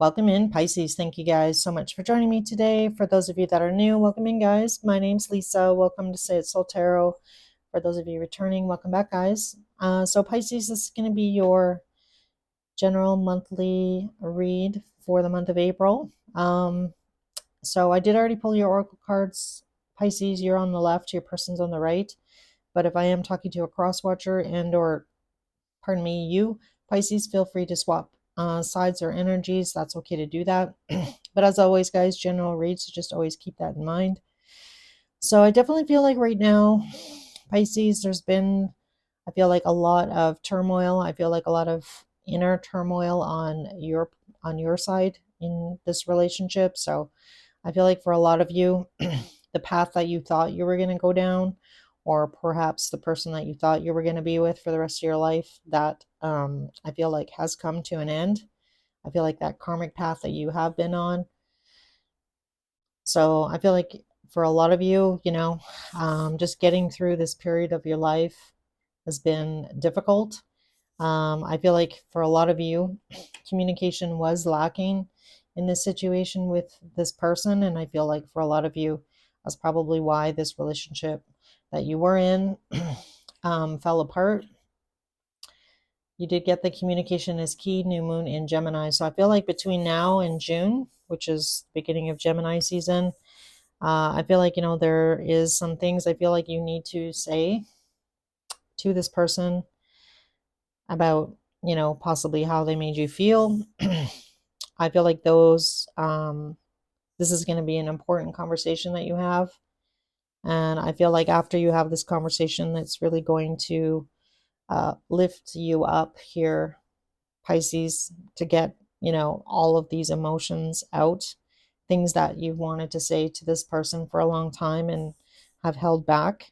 Welcome in, Pisces. Thank you guys so much for joining me today. For those of you that are new, welcome in, guys. My name's Lisa. Welcome to Say It Soul Tarot. For those of you returning, welcome back, guys. So Pisces, this is going to be your general monthly read for the month of April. So I did already pull your oracle cards. Pisces, you're on the left, your person's on the right. But if I am talking to a cross watcher or pardon me, you, Pisces, feel free to swap sides or energies. That's okay to do that. But as always, guys, general reads, so just always keep that in mind. So I definitely feel like right now, Pisces, I feel like a lot of turmoil. I feel like a lot of inner turmoil on your side in this relationship. So I feel like for a lot of you, the path that you thought you were going to go down, or perhaps the person that you thought you were going to be with for the rest of your life, that I feel like has come to an end. I feel like that karmic path that you have been on. So I feel like for a lot of you, just getting through this period of your life has been difficult. I feel like for a lot of you, communication was lacking in this situation with this person. And I feel like for a lot of you, that's probably why this relationship that you were in fell apart. You did get the communication is key, new moon in Gemini. So I feel like between now and June, which is the beginning of Gemini season, I feel like, there is some things I feel like you need to say to this person about, possibly how they made you feel. I feel like this is going to be an important conversation that you have. And I feel like after you have this conversation, it's really going to lift you up here, Pisces, to get, all of these emotions out, things that you've wanted to say to this person for a long time and have held back.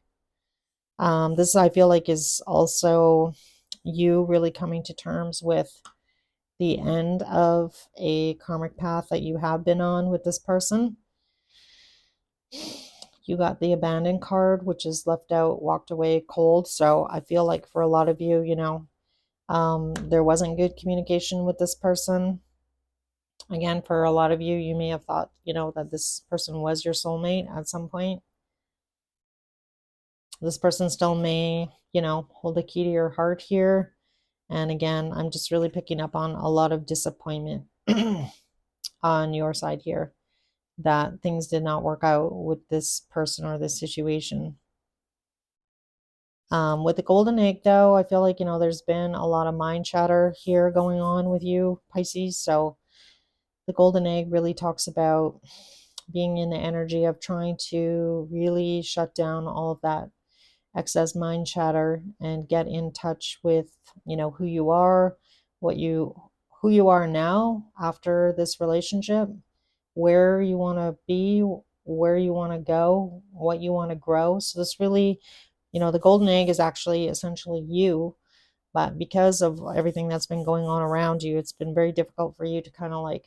This, I feel like, is also you really coming to terms with the end of a karmic path that you have been on with this person. You got the abandoned card, which is left out, walked away cold. So I feel like for a lot of you, there wasn't good communication with this person. Again, for a lot of you, you may have thought, that this person was your soulmate at some point. This person still may, hold the key to your heart here. And again, I'm just really picking up on a lot of disappointment on your side here, that things did not work out with this person or this situation. With the golden egg, though, I feel like, there's been a lot of mind chatter here going on with you, Pisces. So the golden egg really talks about being in the energy of trying to really shut down all of that excess mind chatter and get in touch with, who you are, who you are now after this relationship, where you want to be, where you want to go, what you want to grow. So this really, the golden egg is actually essentially you, but because of everything that's been going on around you, it's been very difficult for you to kind of like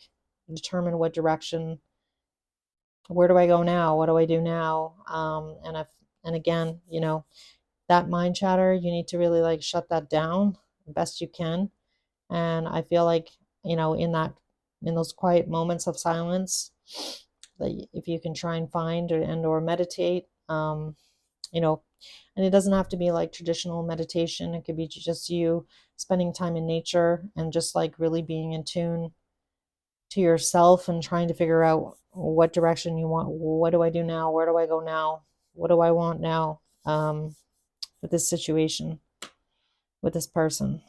determine what direction, where do I go now, what do I do now. And again, that mind chatter, you need to really like shut that down the best you can. And I feel like, in those quiet moments of silence, that if you can try and find or meditate, and it doesn't have to be like traditional meditation. It could be just you spending time in nature and just like really being in tune to yourself and trying to figure out what direction you want. What do I do now? Where do I go now? What do I want now? With this situation, with this person.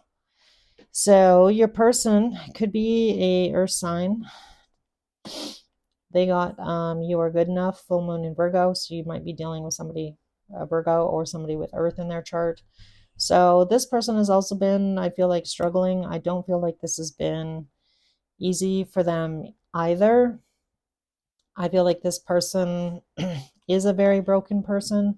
So your person could be a earth sign. They got you are good enough, full moon in Virgo, so you might be dealing with somebody Virgo or somebody with earth in their chart. So this person has also been, I feel like, struggling. I don't feel like this has been easy for them either. I feel like this person is a very broken person.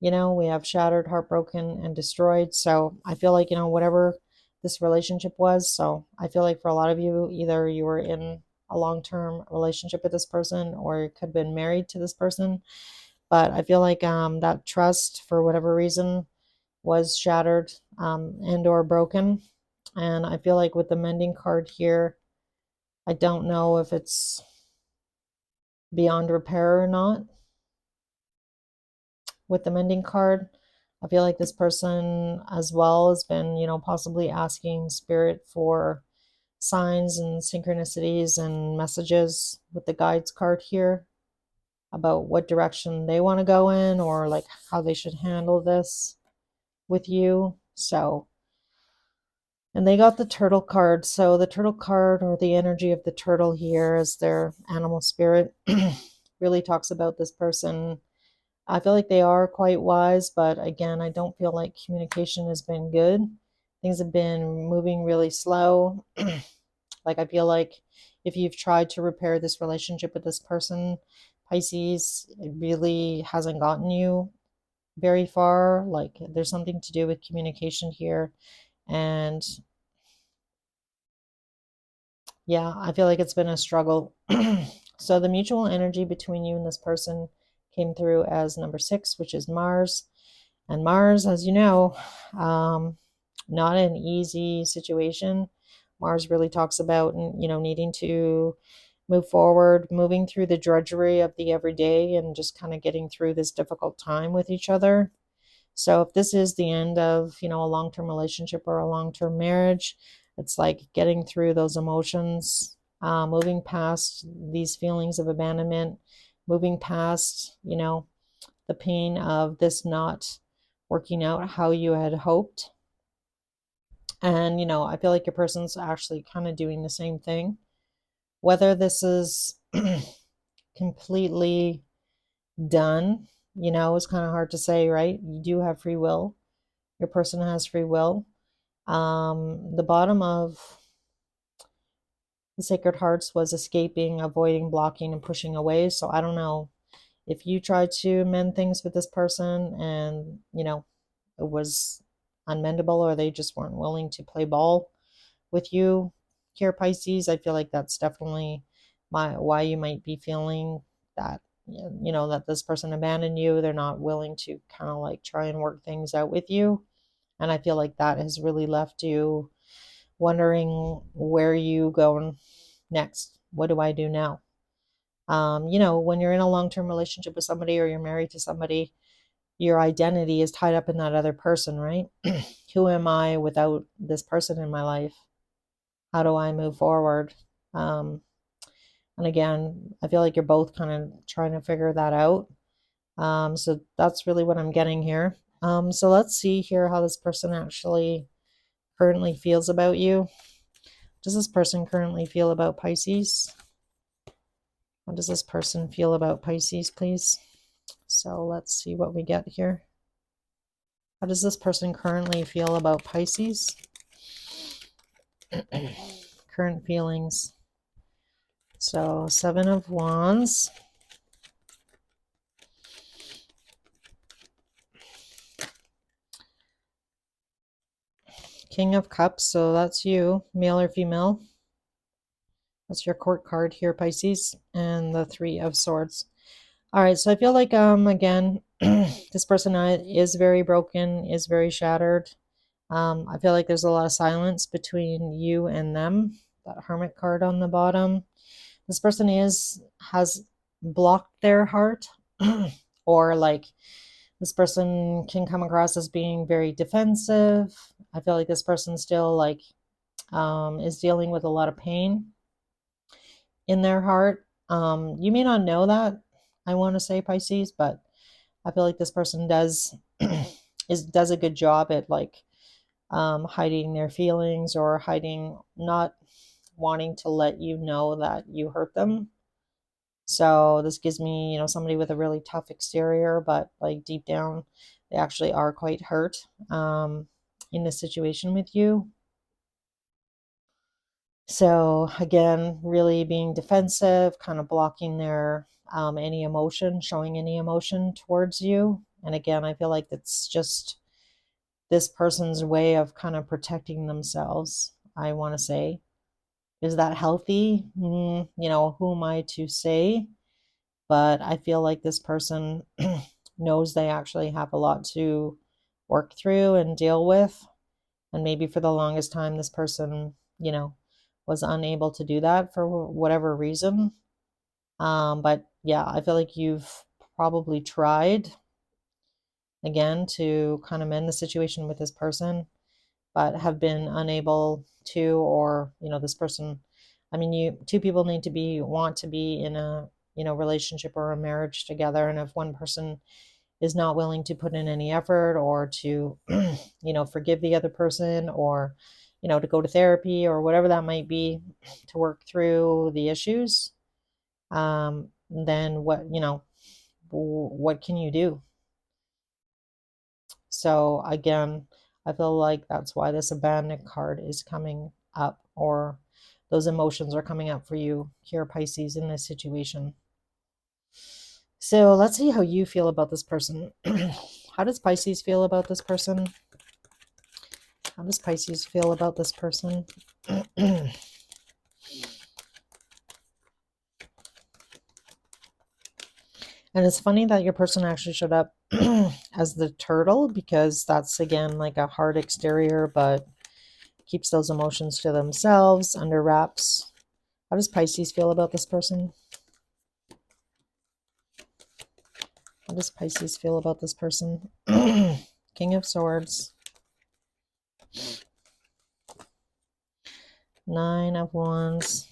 We have shattered, heartbroken, and destroyed. So I feel like, whatever this relationship was. So I feel like for a lot of you, either you were in a long-term relationship with this person or you could have been married to this person. But I feel like that trust, for whatever reason, was shattered and or broken. And I feel like with the mending card here, I don't know if it's beyond repair or not with the mending card. I feel like this person as well has been, possibly asking spirit for signs and synchronicities and messages with the guides card here about what direction they want to go in, or like how they should handle this with you. So, and they got the turtle card. So the turtle card, or the energy of the turtle here as their animal spirit, really talks about this person. I feel like they are quite wise, but again, I don't feel like communication has been good. Things have been moving really slow. Like, I feel like if you've tried to repair this relationship with this person, Pisces, it really hasn't gotten you very far. Like, there's something to do with communication here. And yeah, I feel like it's been a struggle. So the mutual energy between you and this person came through as number 6, which is Mars. And Mars, as you know, not an easy situation. Mars really talks about, needing to move forward, moving through the drudgery of the everyday and just kind of getting through this difficult time with each other. So if this is the end of, a long-term relationship or a long-term marriage, it's like getting through those emotions, moving past these feelings of abandonment, moving past, the pain of this not working out how you had hoped. And, I feel like your person's actually kind of doing the same thing. Whether this is completely done, is kind of hard to say, right? You do have free will. Your person has free will. The bottom of the Sacred Hearts was escaping, avoiding, blocking, and pushing away. So I don't know if you tried to mend things with this person and, it was unmendable, or they just weren't willing to play ball with you here, Pisces. I feel like that's definitely why you might be feeling that, that this person abandoned you. They're not willing to kind of like try and work things out with you. And I feel like that has really left you wondering where you go next. What do I do now? When you're in a long-term relationship with somebody, or you're married to somebody, your identity is tied up in that other person, right? Who am I without this person in my life? How do I move forward? Um, and again, I feel like you're both kind of trying to figure that out. So that's really what I'm getting here. So let's see here how this person actually currently feels about you. Does this person currently feel about Pisces? How does this person feel about Pisces, please? So let's see what we get here. How does this person currently feel about Pisces? Current feelings. So 7 of Wands. King of Cups, so that's you, male or female. That's your court card here, Pisces. And the 3 of Swords. All right, so I feel like, again, this person is very broken, is very shattered. I feel like there's a lot of silence between you and them. That Hermit card on the bottom. This person has blocked their heart, or like this person can come across as being very defensive. I feel like this person still like is dealing with a lot of pain in their heart. You may not know that, I want to say, Pisces, but I feel like this person does a good job at like hiding their feelings, or hiding, not wanting to let you know that you hurt them. So this gives me, somebody with a really tough exterior, but like deep down, they actually are quite hurt in this situation with you. So again, really being defensive, kind of blocking their any emotion, showing any emotion towards you. And again, I feel like it's just this person's way of kind of protecting themselves, I want to say. Is that healthy? Who am I to say? But I feel like this person knows they actually have a lot to work through and deal with. And maybe for the longest time, this person, was unable to do that for whatever reason. But yeah, I feel like you've probably tried again to kind of mend the situation with this person, but have been unable to, or, this person, I mean, two people need to want to be in a, relationship or a marriage together. And if one person is not willing to put in any effort or to, forgive the other person, or, to go to therapy or whatever that might be to work through the issues, then what can you do? So again, I feel like that's why this abandoned card is coming up, or those emotions are coming up for you here, Pisces, in this situation. So let's see how you feel about this person. How does Pisces feel about this person? How does Pisces feel about this person? And it's funny that your person actually showed up as the turtle, because that's, again, like a hard exterior, but keeps those emotions to themselves, under wraps. How does Pisces feel about this person? How does Pisces feel about this person? King of Swords. Nine of Wands.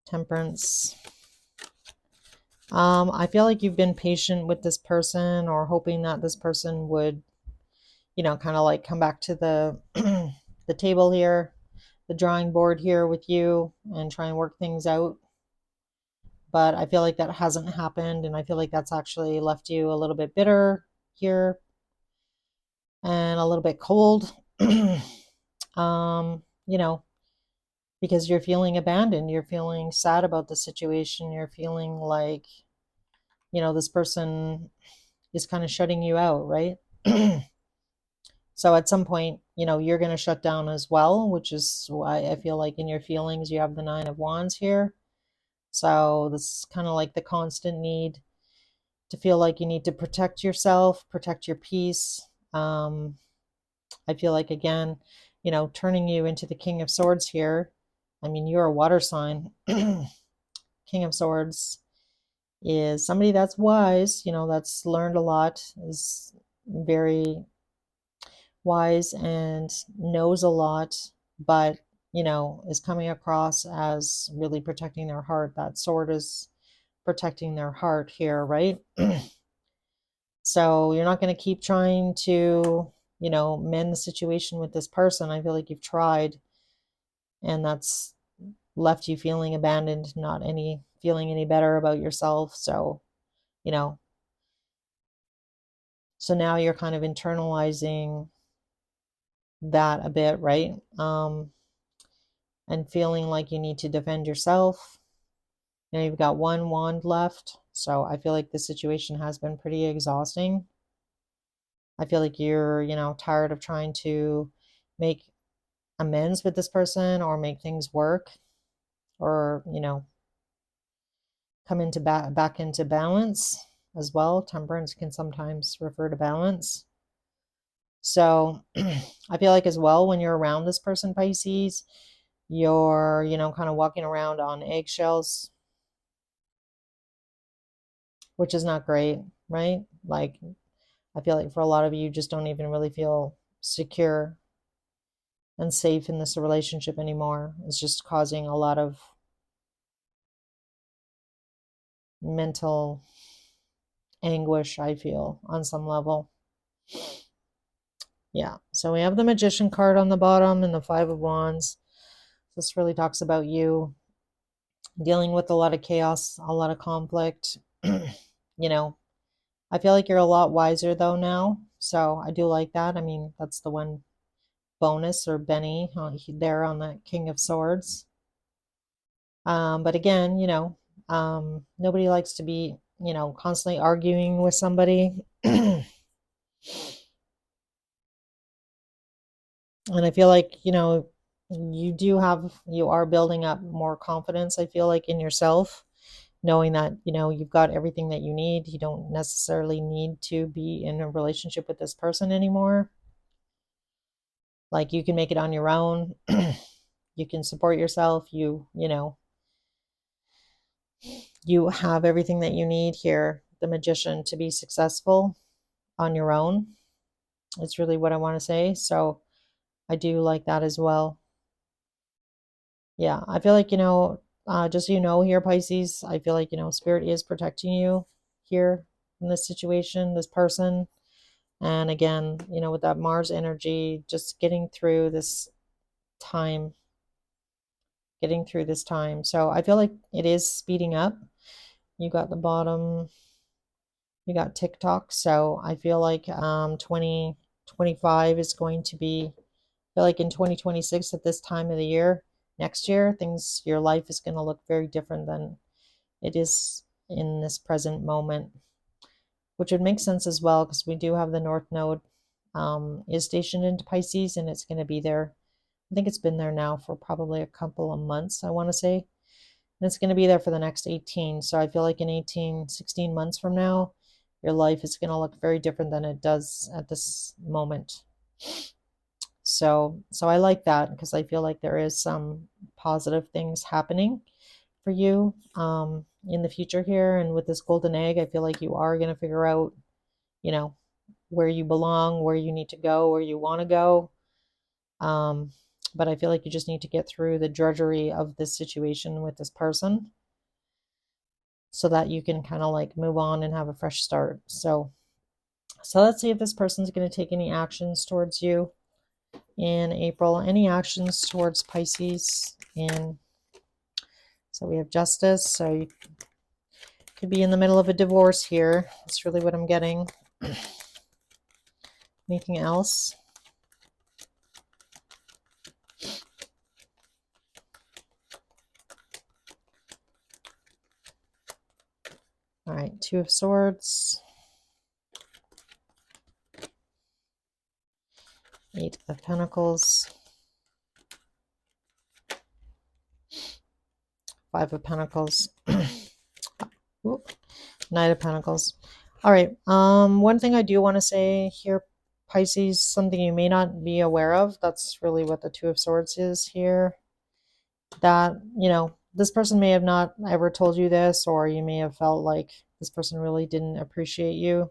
Temperance. I feel like you've been patient with this person, or hoping that this person would, kind of like come back to the the table here, the drawing board here with you, and try and work things out. But I feel like that hasn't happened, and I feel like that's actually left you a little bit bitter here and a little bit cold. You know, because you're feeling abandoned, you're feeling sad about the situation, you're feeling like, this person is kind of shutting you out, right? So at some point, you're going to shut down as well, which is why I feel like in your feelings you have the Nine of Wands here. So this is kind of like the constant need to feel like you need to protect yourself, protect your peace. I feel like, again, turning you into the King of Swords here. I mean, you're a water sign. King of Swords is somebody that's wise, that's learned a lot, is very wise and knows a lot, but, is coming across as really protecting their heart. That sword is protecting their heart here, right? So you're not going to keep trying to, mend the situation with this person. I feel like you've tried, and that's left you feeling abandoned, not feeling any better about yourself. So, you know, so now you're kind of internalizing that a bit, right? And feeling like you need to defend yourself. You've got one wand left. So I feel like the situation has been pretty exhausting. I feel like you're, tired of trying to make amends with this person, or make things work, or, come into back into balance as well. Temperance can sometimes refer to balance. So I feel like as well, when you're around this person, Pisces, you're, kind of walking around on eggshells, which is not great, right? Like, I feel like for a lot of you, just don't even really feel secure and safe in this relationship anymore. It's just causing a lot of mental anguish, I feel, on some level. Yeah. So we have the Magician card on the bottom and the Five of Wands. This really talks about you dealing with a lot of chaos, a lot of conflict. you know, I feel like you're a lot wiser though now. So I do like that. I mean, that's the one bonus, or Benny, there on the King of Swords. But again, nobody likes to be, constantly arguing with somebody. And I feel like, you are building up more confidence, I feel like, in yourself, knowing that, you've got everything that you need. You don't necessarily need to be in a relationship with this person anymore. Like, you can make it on your own. You can support yourself. You have everything that you need here, the magician, to be successful on your own. It's really what I want to say. So I do like that as well. Yeah, I feel like, just so you know here, Pisces, I feel like, Spirit is protecting you here in this situation, this person. And again, with that Mars energy, just time, getting through this time. So I feel like it is speeding up. You got the bottom, you got TikTok. So I feel like 2025 is going to be, I feel like in 2026 at this time of the year, next year, your life is going to look very different than it is in this present moment, which would make sense as well because we do have the North Node is stationed into Pisces and it's going to be there. I think it's been there now for probably a couple of months, I want to say. And it's going to be there for the next 18. So I feel like in 18, 16 months from now, your life is going to look very different than it does at this moment. So I like that because I feel like there is some positive things happening for you in the future here. And with this golden egg, I feel like you are going to figure out, you know, where you belong, where you need to go, where you want to go. Um, but I feel like you just need to get through the drudgery of this situation with this person so that you can kind of like move on and have a fresh start. So let's see if this person's going to take any actions towards you in April. Any actions towards Pisces in, so we have justice. So you could be in the middle of a divorce here. That's really what I'm getting. Anything else? All right, Two of Swords, Eight of Pentacles, Five of Pentacles, Knight of Pentacles. All right, one thing I do want to say here, Pisces, something you may not be aware of, that's really what the Two of Swords is here, that, this person may have not ever told you this, or you may have felt like this person really didn't appreciate you.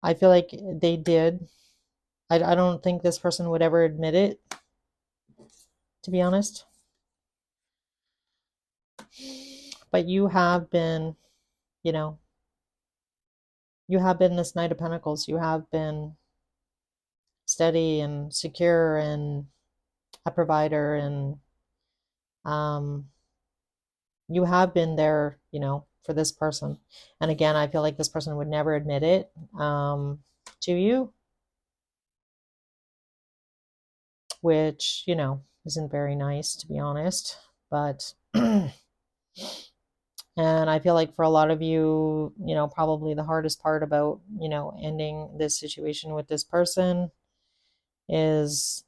I feel like they did. I don't think this person would ever admit it, to be honest. But you have been, you know, you have been this Knight of Pentacles. You have been steady and secure and a provider, and um, you have been there, for this person. And again, I feel like this person would never admit it to you, which, isn't very nice, to be honest. But, and I feel like for a lot of you, probably the hardest part about, ending this situation with this person is,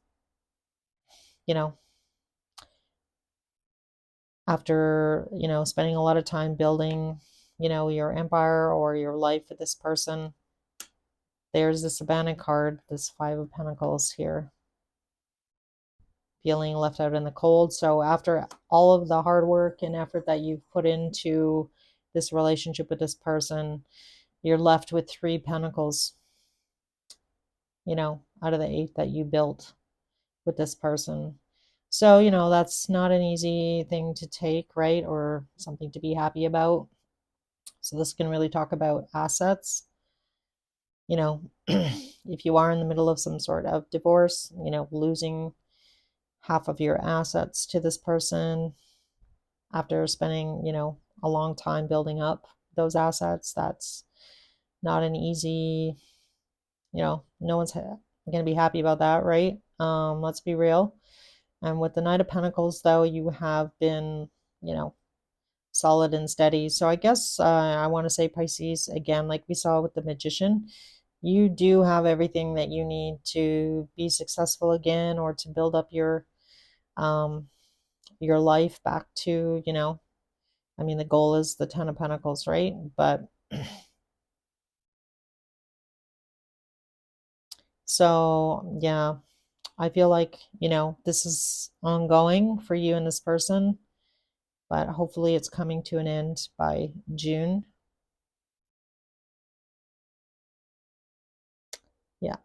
you know, after, spending a lot of time building, your empire or your life with this person, there's this abandoned card, this Five of Pentacles here, feeling left out in the cold. So after all of the hard work and effort that you've put into this relationship with this person, you're left with Three Pentacles, out of the eight that you built with this person. So, that's not an easy thing to take, right? Or something to be happy about. So this can really talk about assets. If you are in the middle of some sort of divorce, losing half of your assets to this person after spending, a long time building up those assets, that's not an easy, no one's going to be happy about that, right? Let's be real. And with the Knight of Pentacles, though, you have been, solid and steady. So I guess I want to say, Pisces, again, like we saw with the Magician, you do have everything that you need to be successful again, or to build up your life back to, I mean, the goal is the Ten of Pentacles, right? But so, yeah, I feel like, this is ongoing for you and this person, but hopefully it's coming to an end by June. Yeah.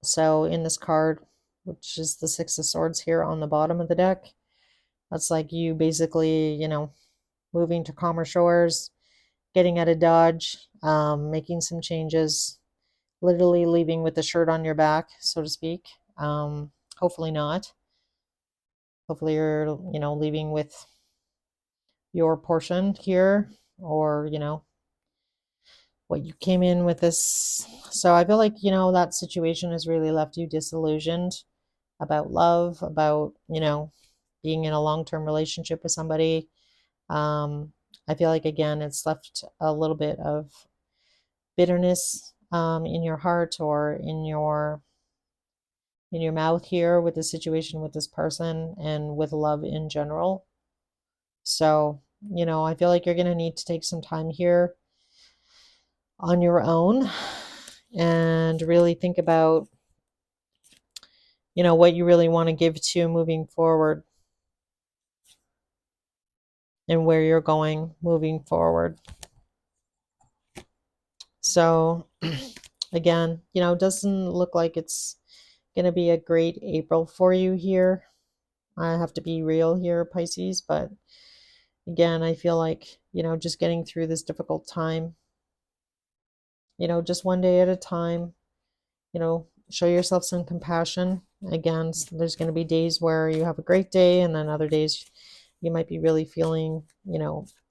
So in this card, which is the Six of Swords here on the bottom of the deck, that's like you basically, moving to calmer shores, getting out of Dodge, making some changes, literally leaving with the shirt on your back, so to speak. Hopefully not. Hopefully you're, leaving with your portion here, or, what you came in with this. So I feel like, that situation has really left you disillusioned about love, about, being in a long-term relationship with somebody. Um, I feel like, again, it's left a little bit of bitterness in your heart, or in your mouth here with the situation with this person and with love in general. So, I feel like you're going to need to take some time here on your own and really think about, what you really want to give to moving forward and where you're going moving forward. So, again, it doesn't look like it's going to be a great April for you here. I have to be real here, Pisces, but again, I feel like, just getting through this difficult time, just one day at a time, show yourself some compassion. Again, there's going to be days where you have a great day, and then other days you might be really feeling,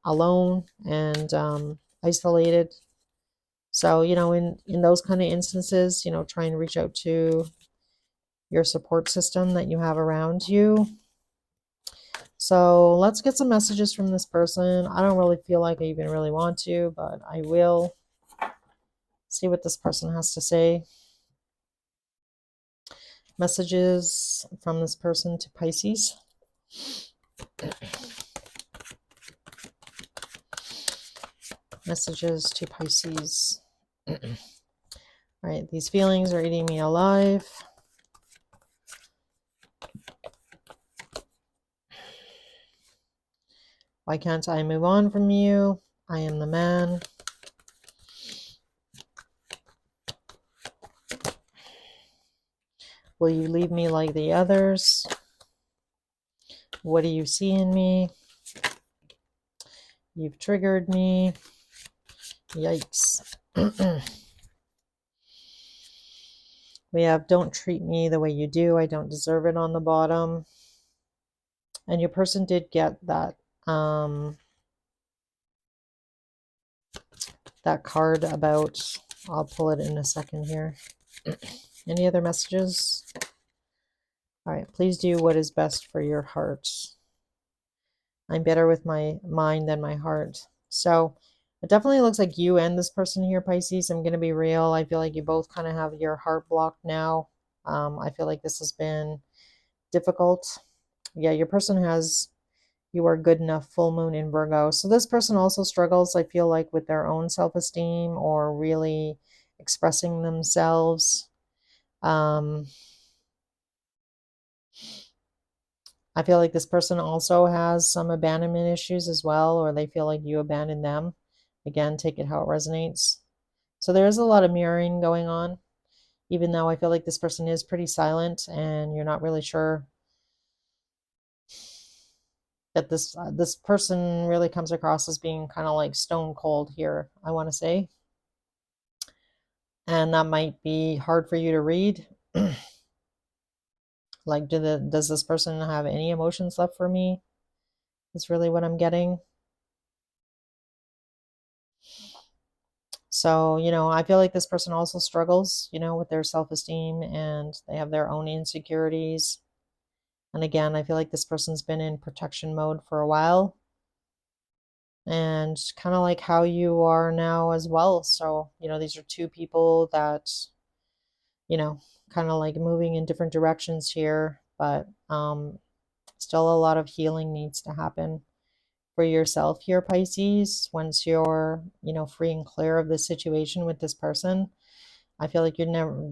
alone and isolated. So, in those kind of instances, try and reach out to your support system that you have around you. So let's get some messages from this person. I don't really feel like I even really want to, but I will see what this person has to say. Messages from this person to Pisces. Messages to Pisces. All right, these feelings are eating me alive. Why can't I move on from you? I am the man. Will you leave me like the others? What do you see in me? You've triggered me. Yikes. We have don't treat me the way you do. I don't deserve it on the bottom. And your person did get that that card about, I'll pull it in a second here. Any other messages? All right, please do what is best for your heart. I'm better with my mind than my heart. So it definitely looks like you and this person here, Pisces. I'm going to be real. I feel like you both kind of have your heart blocked now. I feel like this has been difficult. Yeah, your person has you are good enough full moon in Virgo. So this person also struggles, I feel like, with their own self-esteem or really expressing themselves. I feel like this person also has some abandonment issues as well, or they feel like you abandoned them. Again, take it how it resonates. So there is a lot of mirroring going on, even though I feel like this person is pretty silent and you're not really sure that this person really comes across as being kind of like stone cold here, I want to say. And that might be hard for you to read. Like, does this person have any emotions left for me? That's really what I'm getting. So, I feel like this person also struggles, with their self-esteem, and they have their own insecurities. And again, I feel like this person's been in protection mode for a while, and kind of like how you are now as well. So, these are two people that, kind of like moving in different directions here, but still a lot of healing needs to happen for yourself here, Pisces. Once you're, free and clear of the situation with this person, I feel like you're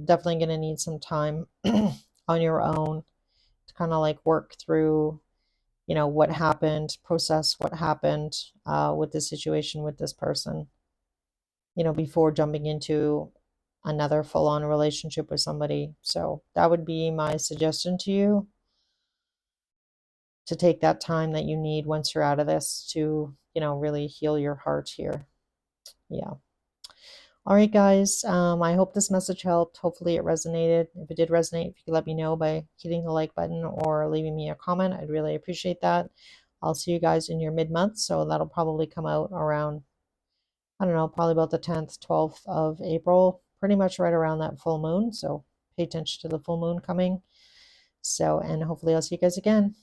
definitely going to need some time on your own to kind of like work through, what happened, process what happened with this situation with this person, before jumping into another full-on relationship with somebody. So that would be my suggestion to you, to take that time that you need once you're out of this to, really heal your heart here. Yeah. All right, guys. I hope this message helped. Hopefully it resonated. If it did resonate, if you could let me know by hitting the like button or leaving me a comment, I'd really appreciate that. I'll see you guys in your mid-month, so that'll probably come out around, I don't know, probably about the 10th, 12th of April, pretty much right around that full moon. So pay attention to the full moon coming. So, and hopefully I'll see you guys again.